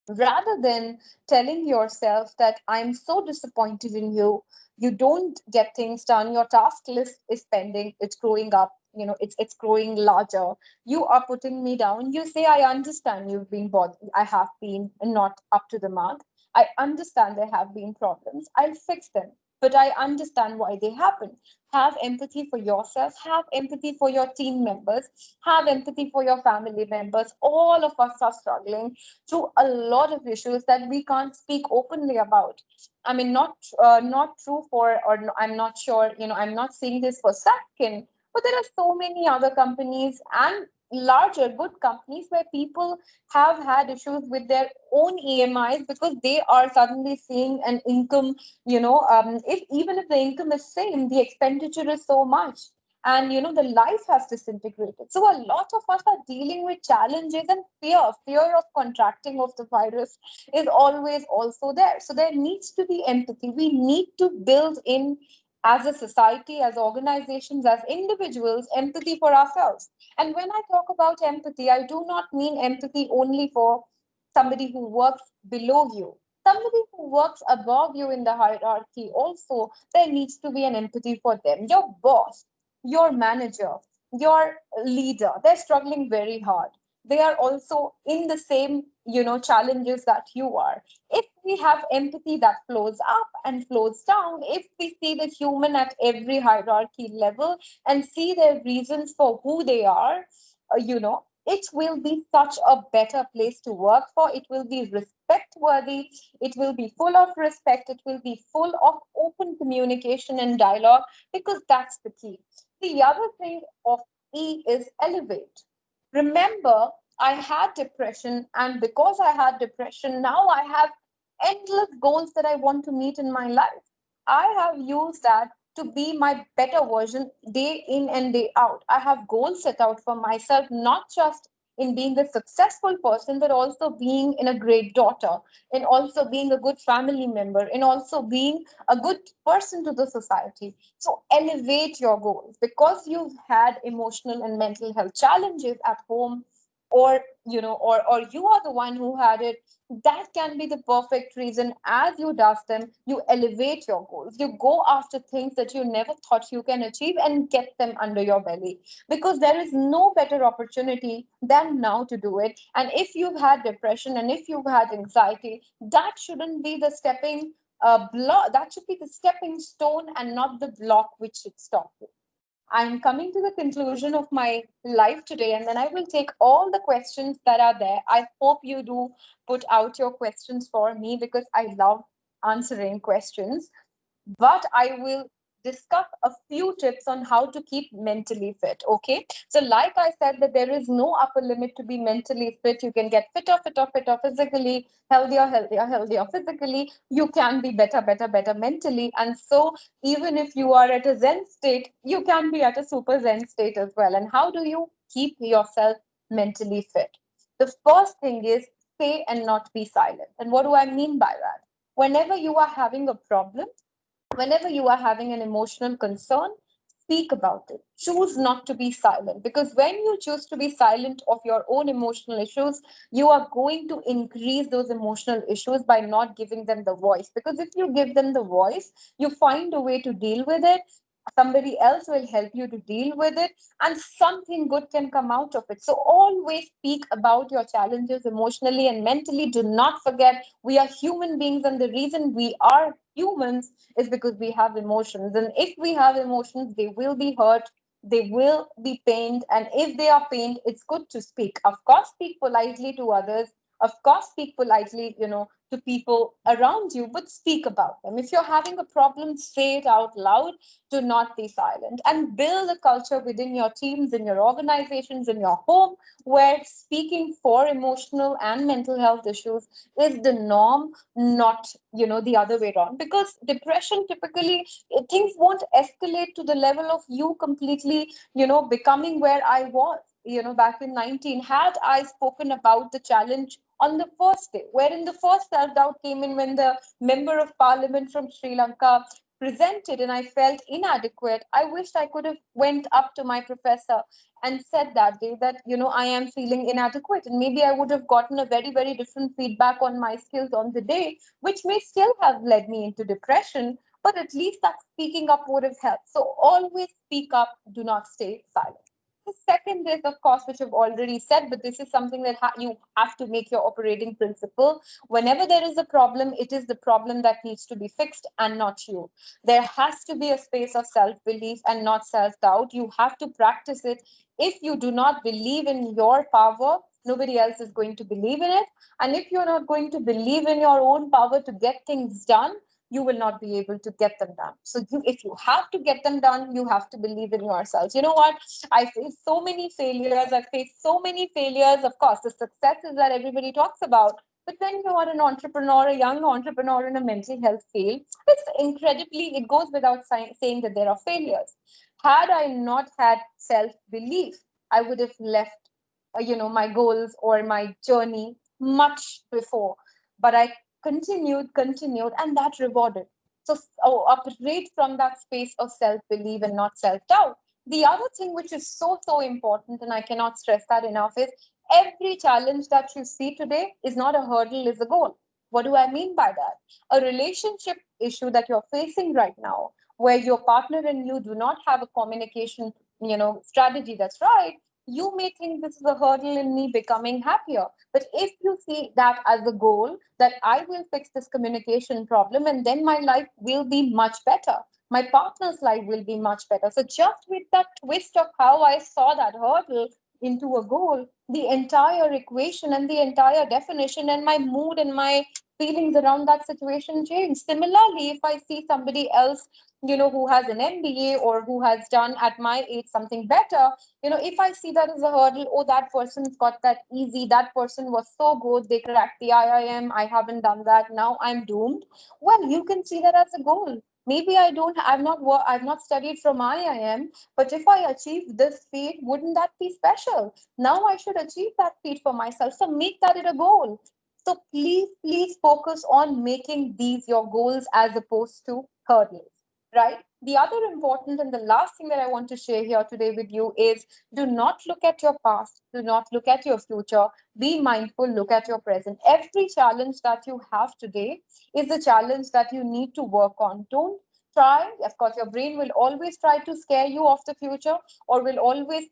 Rather than telling yourself that I'm so disappointed in you, you don't get things done, your task list is pending, it's growing up, it's growing larger. You are putting me down. You say, I understand you've been bothered. I have been not up to the mark. I understand there have been problems. I'll fix them. But I understand why they happen. Have empathy for yourself, have empathy for your team members, have empathy for your family members. All of us are struggling through a lot of issues that we can't speak openly about. I mean, not true for, or I'm not sure, I'm not seeing this for Sasken, but there are so many other companies and larger good companies where people have had issues with their own EMIs because they are suddenly seeing an income, if even if the income is same, the expenditure is so much. And the life has disintegrated. So a lot of us are dealing with challenges and fear of contracting of the virus is always also there. So there needs to be empathy. We need to build in, as a society, as organizations, as individuals, empathy for ourselves. And when I talk about empathy, I do not mean empathy only for somebody who works below you. Somebody who works above you in the hierarchy also, there needs to be an empathy for them. Your boss, your manager, your leader, they're struggling very hard. They are also in the same, challenges that you are. If we have empathy that flows up and flows down, if we see the human at every hierarchy level and see their reasons for who they are, it will be such a better place to work for. It will be respect worthy. It will be full of respect. It will be full of open communication and dialogue, because that's the key. The other thing of E is elevate. Remember, I had depression, and because I had depression, now I have endless goals that I want to meet in my life. I have used that to be my better version day in and day out. I have goals set out for myself, not just in being a successful person, but also being in a great daughter, and also being a good family member, and also being a good person to the society. So elevate your goals, because you've had emotional and mental health challenges at home. or or you are the one who had it, that can be the perfect reason. As you dust them, you elevate your goals, you go after things that you never thought you can achieve and get them under your belly, because there is no better opportunity than now to do it. And if you've had depression and if you've had anxiety, that shouldn't be the stepping block, that should be the stepping stone and not the block which should stop you. I'm coming to the conclusion of my life today, and then I will take all the questions that are there. I hope you do put out your questions for me, because I love answering questions. But I will discuss a few tips on how to keep mentally fit. Okay. So, like I said, that there is no upper limit to be mentally fit. You can get fitter physically, healthier physically. You can be better mentally. And so, even if you are at a Zen state, you can be at a super Zen state as well. And how do you keep yourself mentally fit? The first thing is say and not be silent. And what do I mean by that? Whenever you are having a problem, whenever you are having an emotional concern, speak about it. Choose not to be silent, because when you choose to be silent of your own emotional issues, you are going to increase those emotional issues by not giving them the voice. Because if you give them the voice, you find a way to deal with it. Somebody else will help you to deal with it, and something good can come out of it. So always speak about your challenges emotionally and mentally. Do not forget, we are human beings, and the reason we are humans is because we have emotions. And if we have emotions, they will be hurt, they will be pained. And if they are pained, it's good to speak. Of course, speak politely to others. Of course, speak politely, to people around you, but speak about them. If you're having a problem, say it out loud. Do not be silent, and build a culture within your teams, in your organizations, in your home, where speaking for emotional and mental health issues is the norm, not the other way around. Because depression, typically things won't escalate to the level of you completely becoming where I was back in 19. Had I spoken about the challenge on the first day, wherein the first self-doubt came in when the member of parliament from Sri Lanka presented and I felt inadequate, I wished I could have went up to my professor and said that day that I am feeling inadequate, and maybe I would have gotten a very, very different feedback on my skills on the day, which may still have led me into depression, but at least that speaking up would have helped. So always speak up, do not stay silent. The second is, of course, which I've already said, but this is something that you have to make your operating principle. Whenever there is a problem, it is the problem that needs to be fixed and not you. There has to be a space of self-belief and not self-doubt. You have to practice it. If you do not believe in your power, nobody else is going to believe in it. And if you're not going to believe in your own power to get things done, you will not be able to get them done. So if you have to get them done, you have to believe in yourselves. You know what? I face so many failures. I face so many failures. Of course, the successes that everybody talks about. But when you are an entrepreneur, a young entrepreneur in a mental health field, it goes without saying that there are failures. Had I not had self-belief, I would have left, my goals or my journey much before. But I continued, and that rewarded. So operate from that space of self-belief and not self-doubt. The other thing which is so, so important, and I cannot stress that enough, is every challenge that you see today is not a hurdle, is a goal. What do I mean by that? A relationship issue that you're facing right now, where your partner and you do not have a communication, strategy that's right, you may think this is a hurdle in me becoming happier. But if you see that as a goal, that I will fix this communication problem and then my life will be much better, my partner's life will be much better. So just with that twist of how I saw that hurdle into a goal, the entire equation and the entire definition and my mood and my feelings around that situation change. Similarly, if I see somebody else, who has an MBA or who has done at my age something better, if I see that as a hurdle, oh, that person's got that easy, that person was so good, they cracked the IIM, I haven't done that, now I'm doomed. Well, you can see that as a goal. Maybe I've not studied from IIM, but if I achieve this feat, wouldn't that be special? Now I should achieve that feat for myself. So make that it a goal. So please focus on making these your goals as opposed to hurdles, right? The other important and the last thing that I want to share here today with you is do not look at your past, do not look at your future, be mindful, look at your present. Every challenge that you have today is a challenge that you need to work on. Don't try, of course, your brain will always try to scare you of the future or will always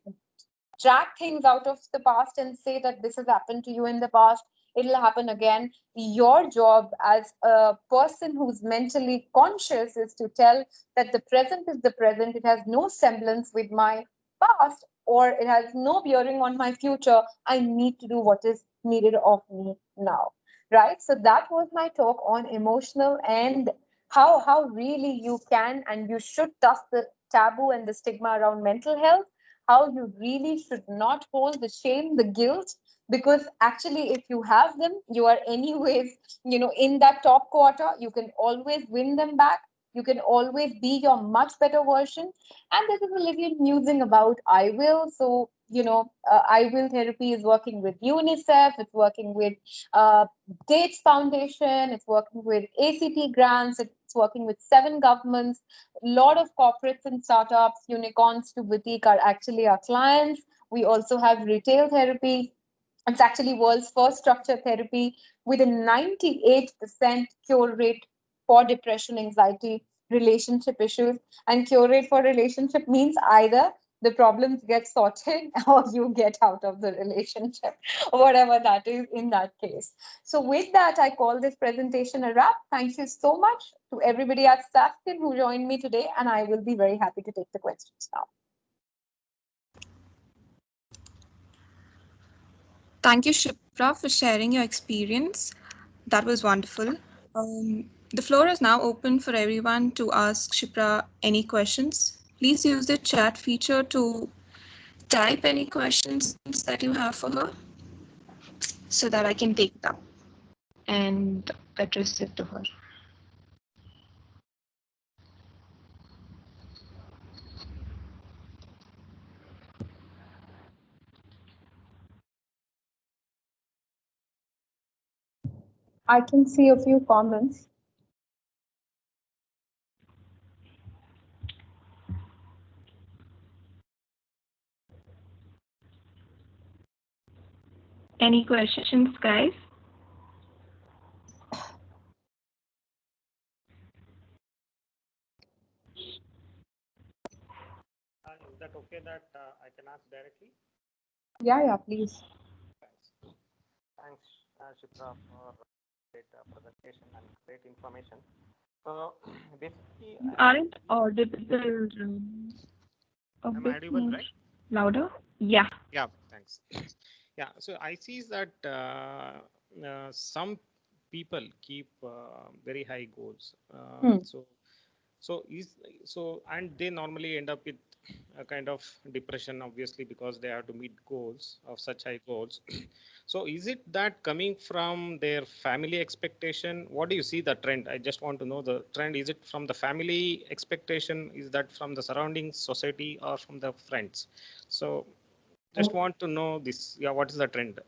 drag things out of the past and say that this has happened to you in the past, it'll happen again. Your job as a person who's mentally conscious is to tell that the present is the present. It has no semblance with my past or it has no bearing on my future. I need to do what is needed of me now. Right? So that was my talk on emotional and how really you can and you should dust the taboo and the stigma around mental health, how you really should not hold the shame, the guilt, because actually, if you have them, you are anyways, in that top quarter, you can always win them back. You can always be your much better version. And this is a little musing about iWill. So, iWill therapy is working with UNICEF, it's working with Gates Foundation, it's working with ACT grants, it's working with 7 governments. A lot of corporates and startups, unicorns to boutique are actually our clients. We also have retail therapy. It's actually world's first structured therapy with a 98% cure rate for depression, anxiety, relationship issues. And cure rate for relationship means either the problems get sorted or you get out of the relationship, whatever that is in that case. So with that, I call this presentation a wrap. Thank you so much to everybody at Sasken who joined me today, and I will be very happy to take the questions now. Thank you, Shipra, for sharing your experience. That was wonderful. The floor is now open for everyone to ask Shipra any questions. Please use the chat feature to type any questions that you have for her so that I can take them and address it to her. I can see a few comments. Any questions, guys? Is that okay that I can ask directly? Yeah, please. Thanks, Shipra, for great presentation and great information. Basically, Aren't audible. am I audible, right? Louder? Yeah. Yeah, thanks. Yeah, so I see that some people keep very high goals. And they normally end up with a kind of depression, obviously, because they have to meet goals of such high goals. So is it that coming from their family expectation? What do you see the trend? I just want to know the trend. Is it from the family expectation? Is that from the surrounding society or from the friends? So just want to know this. Yeah, what is the trend?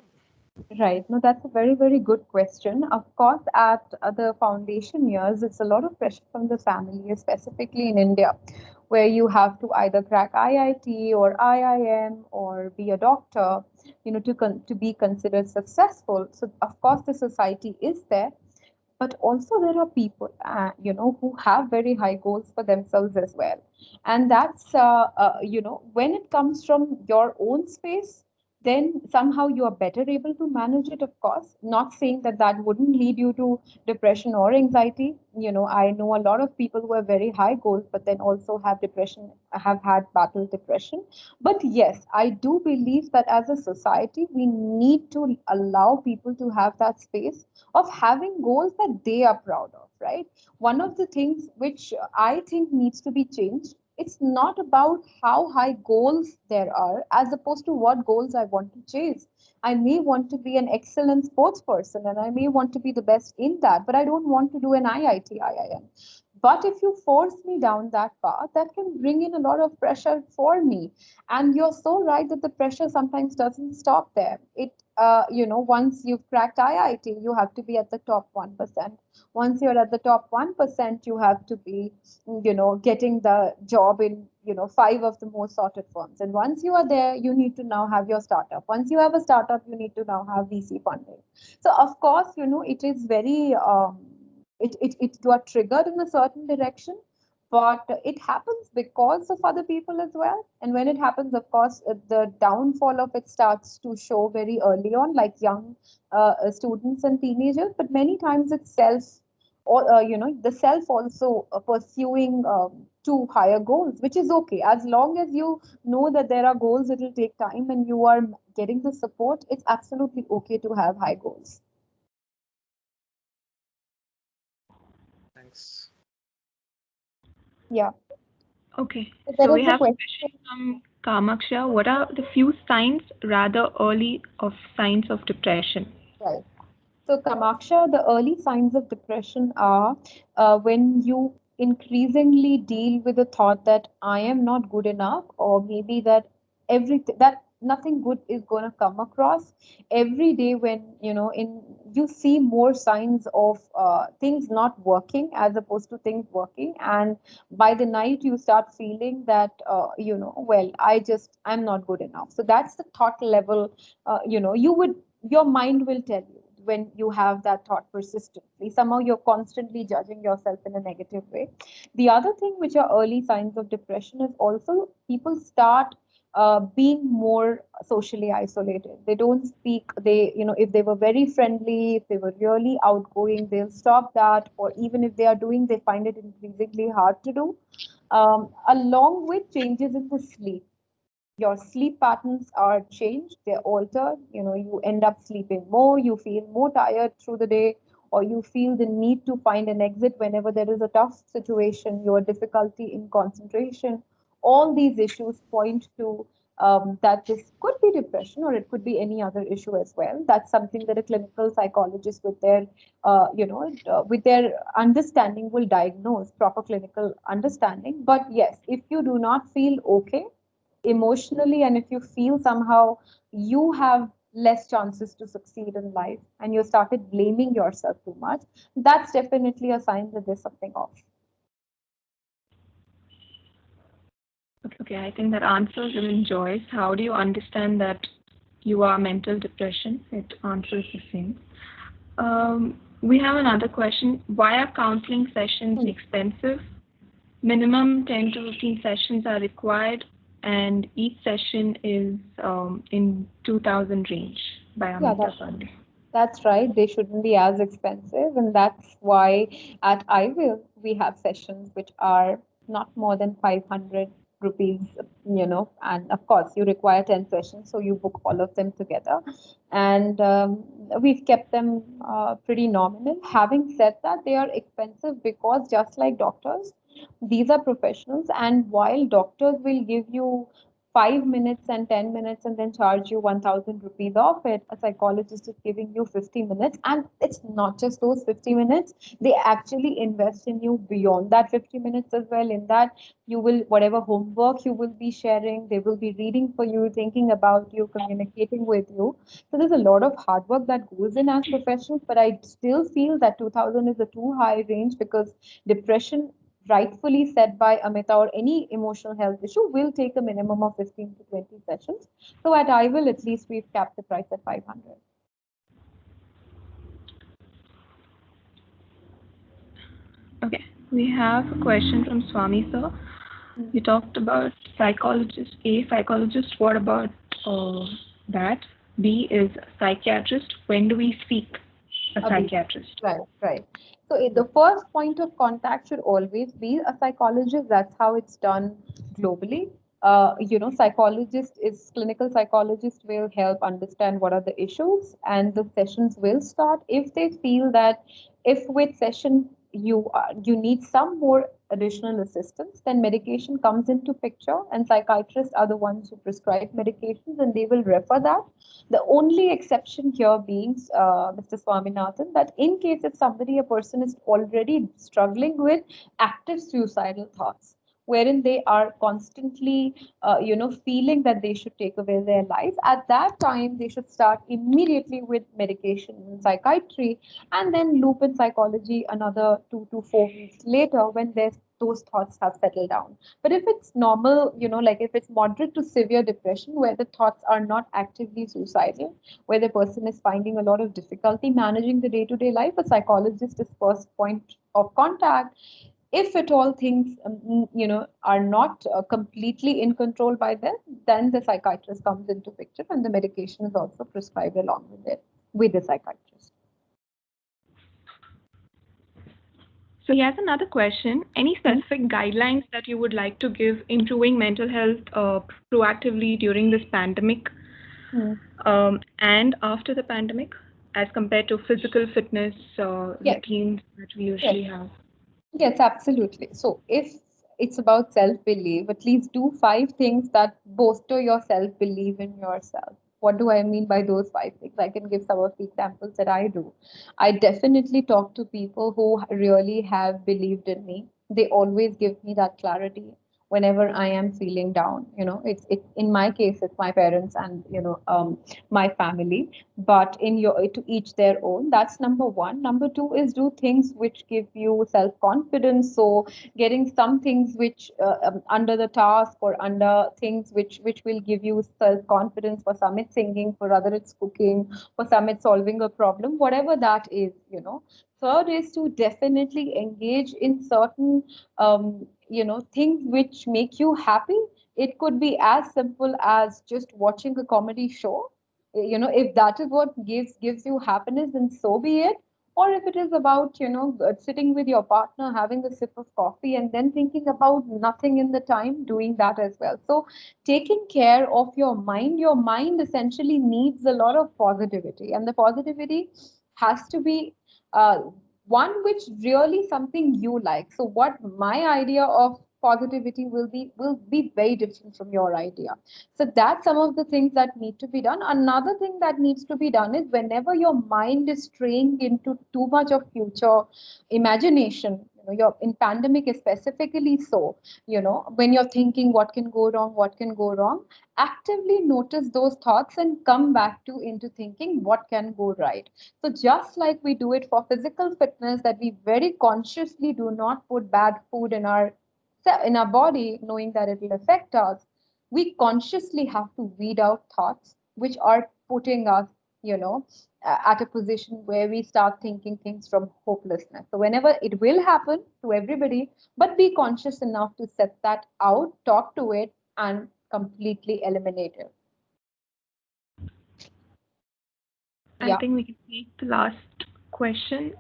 Right. No, that's a very, very good question. Of course, at the foundation years, it's a lot of pressure from the family, specifically in India, where you have to either crack IIT or IIM or be a doctor, to be considered successful. So, of course, the society is there, but also there are people, who have very high goals for themselves as well. And that's, when it comes from your own space, then somehow you are better able to manage it, of course. Not saying that that wouldn't lead you to depression or anxiety. I know a lot of people who have very high goals, but then also have depression, have had battled depression. But yes, I do believe that as a society, we need to allow people to have that space of having goals that they are proud of, right? One of the things which I think needs to be changed, it's not about how high goals there are as opposed to what goals I want to chase. I may want to be an excellent sports person and I may want to be the best in that, but I don't want to do an IIT, IIM. But if you force me down that path, that can bring in a lot of pressure for me. And you're so right that the pressure sometimes doesn't stop there. It once you've cracked IIT, you have to be at the top 1%. Once you're at the top 1%, you have to be, getting the job in, 5 of the most sorted firms. And once you are there, you need to now have your startup. Once you have a startup, you need to now have VC funding. So of course, it is very, it got triggered in a certain direction, but it happens because of other people as well. And when it happens, of course, the downfall of it starts to show very early on, like young students and teenagers. But many times it's self, or the self also pursuing to higher goals, which is okay as long as you know that there are goals. It will take time, and you are getting the support. It's absolutely okay to have high goals. Thanks. Yeah. Okay, So there so is we a have a question. question from Kamaksha. What are the few signs, rather early, of signs of depression? Right. So, Kamaksha, the early signs of depression are when you increasingly deal with the thought that I am not good enough, or maybe that everything, that nothing good is going to come across every day. When you see more signs of things not working as opposed to things working, and by the night you start feeling that well, I'm not good enough. So that's the thought level. Your mind will tell you when you have that thought persistently. Somehow you're constantly judging yourself in a negative way. The other thing which are early signs of depression is also people start being more socially isolated. They don't speak. If they were very friendly, if they were really outgoing, they'll stop that. Or even if they are doing, they find it increasingly hard to do. Along with changes in the sleep, your sleep patterns are changed, they're altered. You end up sleeping more, you feel more tired through the day, or you feel the need to find an exit whenever there is a tough situation, your difficulty in concentration. All these issues point to that this could be depression, or it could be any other issue as well. That's something that a clinical psychologist with their with their understanding will diagnose, proper clinical understanding. But yes, if you do not feel okay emotionally, and if you feel somehow you have less chances to succeed in life, and you started blaming yourself too much, that's definitely a sign that there's something off. Okay, I think that answers even Joyce. How do you understand that you are mental depression? It answers the same. We have another question. Why are counseling sessions expensive? Minimum 10 to 15 sessions are required, and each session is in 2,000 range by Amita Pandey. That's right. They shouldn't be as expensive, and that's why at iWill we have sessions which are not more than 500 rupees, and of course you require 10 sessions, so you book all of them together, and we've kept them pretty nominal. Having said that, they are expensive because just like doctors, these are professionals, and while doctors will give you 5 minutes and 10 minutes and then charge you 1,000 rupees off it, a psychologist is giving you 50 minutes. And it's not just those 50 minutes, they actually invest in you beyond that 50 minutes as well. In that, you will, whatever homework you will be sharing, they will be reading for you, thinking about you, communicating with you. So there's a lot of hard work that goes in as professionals, but I still feel that 2,000 is a too high range, because depression, rightfully said by Amita, or any emotional health issue, will take a minimum of 15 to 20 sessions. So at iWill, at least we've capped the price at 500. Okay, we have a question from Swami sir. You talked about psychologist. A, psychologist. What about that? B is psychiatrist. When do we seek a psychiatrist? Right. So the first point of contact should always be a psychologist. That's how it's done globally. Psychologist is clinical psychologist will help understand what are the issues, and the sessions will start if they feel that if with session you need some more additional assistance, then medication comes into picture, and psychiatrists are the ones who prescribe medications, and they will refer that. The only exception here being, Mr. Swaminathan, that in case if somebody, a person is already struggling with active suicidal thoughts, wherein they are constantly, feeling that they should take away their life. At that time, they should start immediately with medication in psychiatry, and then loop in psychology another 2 to 4 weeks later when those thoughts have settled down. But if it's normal, like if it's moderate to severe depression where the thoughts are not actively suicidal, where the person is finding a lot of difficulty managing the day-to-day life, a psychologist is first point of contact. If at all things are not completely in control by them, then the psychiatrist comes into picture, and the medication is also prescribed along with it with the psychiatrist. So he has another question. Any specific guidelines that you would like to give improving mental health proactively during this pandemic and after the pandemic, as compared to physical fitness routines that we usually have? Yes, absolutely. So if it's about self-belief, at least do 5 things that bolster your self-belief in yourself. What do I mean by those 5 things? I can give some of the examples that I do. I definitely talk to people who really have believed in me. They always give me that clarity whenever I am feeling down. It's in my case, it's my parents and my family, but in your to each their own. That's number one. Number two is do things which give you self confidence. So getting some things which under the task or under things which will give you self confidence. For some it's singing, for other it's cooking, for some it's solving a problem, whatever that is. Third is to definitely engage in certain things which make you happy. It could be as simple as just watching a comedy show. If that is what gives you happiness, then so be it. Or if it is about sitting with your partner, having a sip of coffee, and then thinking about nothing in the time, doing that as well. So taking care of your mind essentially needs a lot of positivity, and the positivity has to be one which really something you like. So what my idea of positivity will be very different from your idea. So that's some of the things that need to be done. Another thing that needs to be done is whenever your mind is straying into too much of future imagination, you're in pandemic is specifically so, when you're thinking what can go wrong, actively notice those thoughts and come back to into thinking what can go right. So just like we do it for physical fitness, that we very consciously do not put bad food in our body, knowing that it will affect us, we consciously have to weed out thoughts which are putting us, at a position where we start thinking things from hopelessness. So whenever it will happen to everybody, but be conscious enough to set that out, talk to it, and completely eliminate it. I think we can take the last question.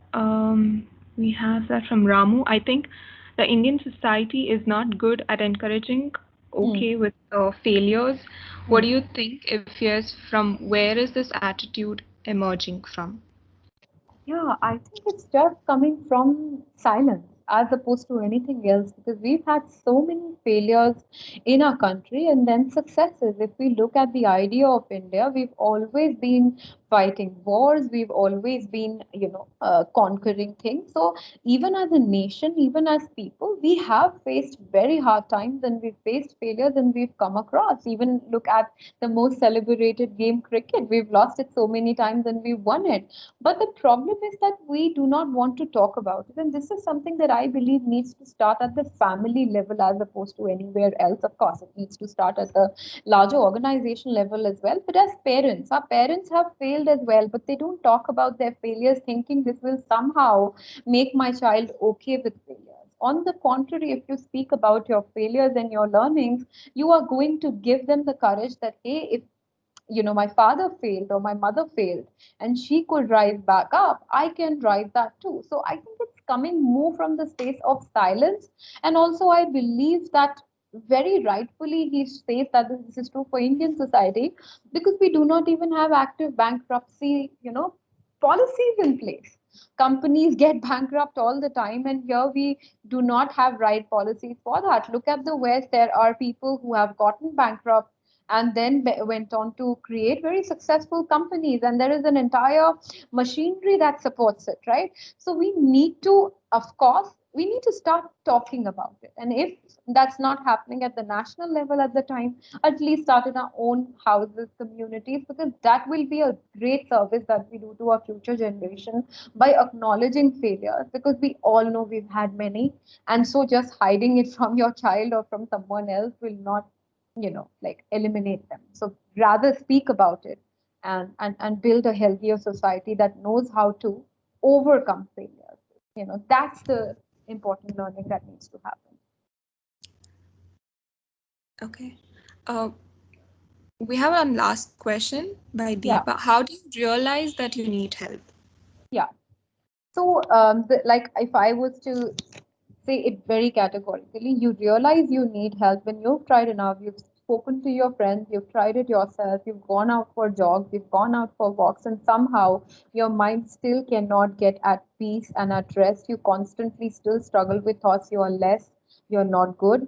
We have that from Ramu. I think the Indian society is not good at encouraging with failures. What do you think? If yes, from where is this attitude emerging from? Yeah, I think it's just coming from silence as opposed to anything else, because we've had so many failures in our country and then successes. If we look at the idea of India, we've always been fighting wars, we've always been, conquering things. So even as a nation, even as people, we have faced very hard times and we've faced failures and we've come across. Even look at the most celebrated game, cricket. We've lost it so many times and we've won it. But the problem is that we do not want to talk about it. And this is something that I believe needs to start at the family level as opposed to anywhere else. Of course, it needs to start at the larger organization level as well. But as parents, our parents have failed as well, but they don't talk about their failures thinking this will somehow make my child okay with failures. On the contrary, if you speak about your failures and your learnings, you are going to give them the courage that, hey, if my father failed or my mother failed and she could rise back up, I can rise that too. So I think it's coming more from the space of silence. And also I believe that very rightfully he says that this is true for Indian society, because we do not even have active bankruptcy policies in place. Companies get bankrupt all the time, and here we do not have right policies for that. Look at the West, there are people who have gotten bankrupt and then went on to create very successful companies, and there is an entire machinery that supports it, right? So we need to, of course, we need to start talking about it. And if that's not happening at the national level at the time, at least start in our own houses, communities, because that will be a great service that we do to our future generation by acknowledging failures, because we all know we've had many. And so just hiding it from your child or from someone else will not, like eliminate them. So rather speak about it and build a healthier society that knows how to overcome failures. That's the important learning that needs to happen. Okay. We have one last question by Deepa. Yeah. How do you realize that you need help? Yeah. So, like, if I was to say it very categorically, you realize you need help when you've tried enough, you've spoken to your friends, you've tried it yourself, you've gone out for jogs, you've gone out for walks, and somehow your mind still cannot get at peace and at rest. You constantly still struggle with thoughts, you are less, you're not good.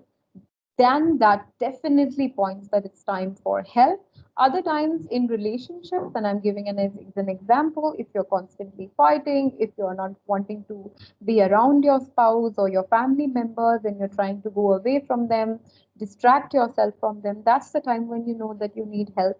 Then that definitely points that it's time for help. Other times in relationships, and I'm giving an example, if you're constantly fighting, if you're not wanting to be around your spouse or your family members and you're trying to go away from them, distract yourself from them, that's the time when you know that you need help,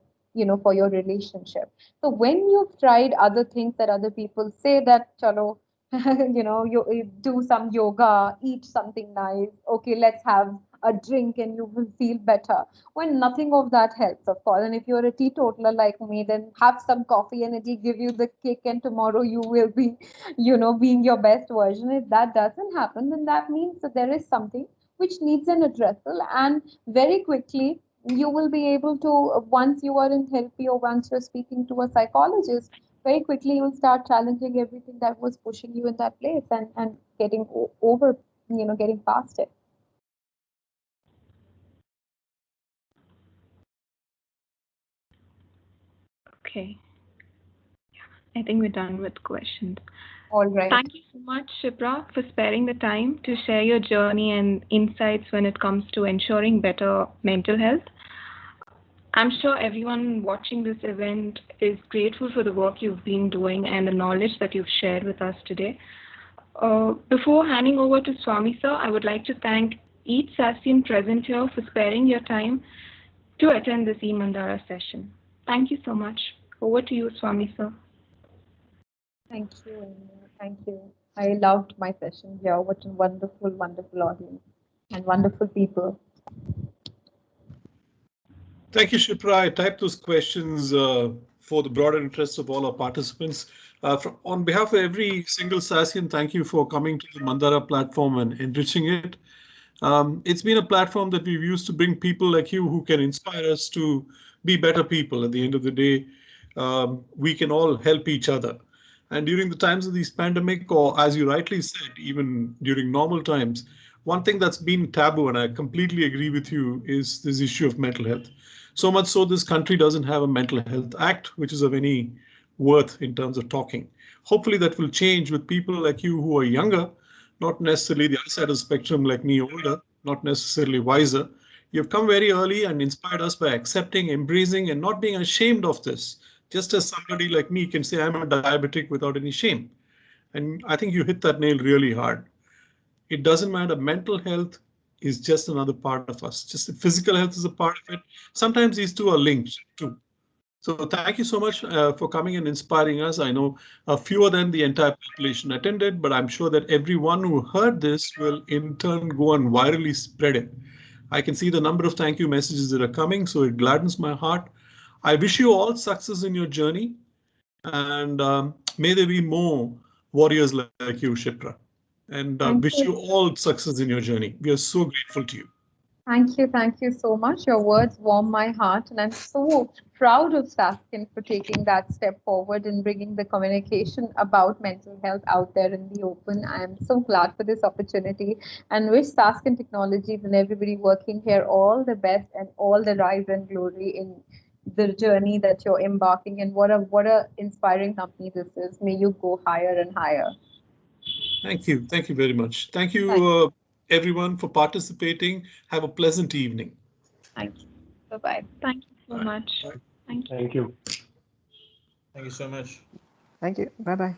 for your relationship. So when you've tried other things that other people say that, chalo, you do some yoga, eat something nice, okay, let's have a drink and you will feel better. When nothing of that helps, of course. And if you're a teetotaler like me, then have some coffee and it'll give you the kick, and tomorrow you will be, being your best version. If that doesn't happen, then that means that there is something which needs an addressal. And very quickly, you will be able to, once you are in therapy or once you're speaking to a psychologist, very quickly you'll start challenging everything that was pushing you in that place and getting over, getting past it. Okay. I think we're done with questions. All right. Thank you so much, Shipra, for sparing the time to share your journey and insights when it comes to ensuring better mental health. I'm sure everyone watching this event is grateful for the work you've been doing and the knowledge that you've shared with us today. Before handing over to Swami sir, I would like to thank each Sasian present here for sparing your time to attend this e-Mandhaara session. Thank you so much. Over to you, Swami sir. Thank you, Amy. Thank you. I loved my session here. What a wonderful, wonderful audience and wonderful people. Thank you, Shipra. I typed those questions for the broader interest of all our participants. On behalf of every single Sasian, thank you for coming to the Mandhaara platform and enriching it. It's been a platform that we've used to bring people like you who can inspire us to be better people. At the end of the day, we can all help each other. And during the times of this pandemic, or as you rightly said, even during normal times, one thing that's been taboo, and I completely agree with you, is this issue of mental health. So much so this country doesn't have a mental health act, which is of any worth in terms of talking. Hopefully that will change with people like you who are younger, not necessarily the other side of the spectrum like me, older, not necessarily wiser. You've come very early and inspired us by accepting, embracing, and not being ashamed of this. Just as somebody like me can say I'm a diabetic without any shame. And I think you hit that nail really hard. It doesn't matter. Mental health is just another part of us. Just the physical health is a part of it. Sometimes these two are linked too. So thank you so much for coming and inspiring us. I know fewer than the entire population attended, but I'm sure that everyone who heard this will in turn go and virally spread it. I can see the number of thank you messages that are coming, so it gladdens my heart. I wish you all success in your journey, and may there be more warriors like you, Shipra. And wish you all success in your journey. We are so grateful to you. Thank you so much. Your words warm my heart, and I'm so proud of Sasken for taking that step forward and bringing the communication about mental health out there in the open. I am so glad for this opportunity and wish Sasken Technologies and everybody working here all the best and all the rise and glory in the journey that you're embarking. And what a inspiring company this is. May you go higher and higher. Thank you. Thank you very much. Thank you, everyone, for participating. Have a pleasant evening. Thank you. Bye-bye. Thank you so much. Thank you. Thank you. Thank you so much. Thank you. Bye-bye.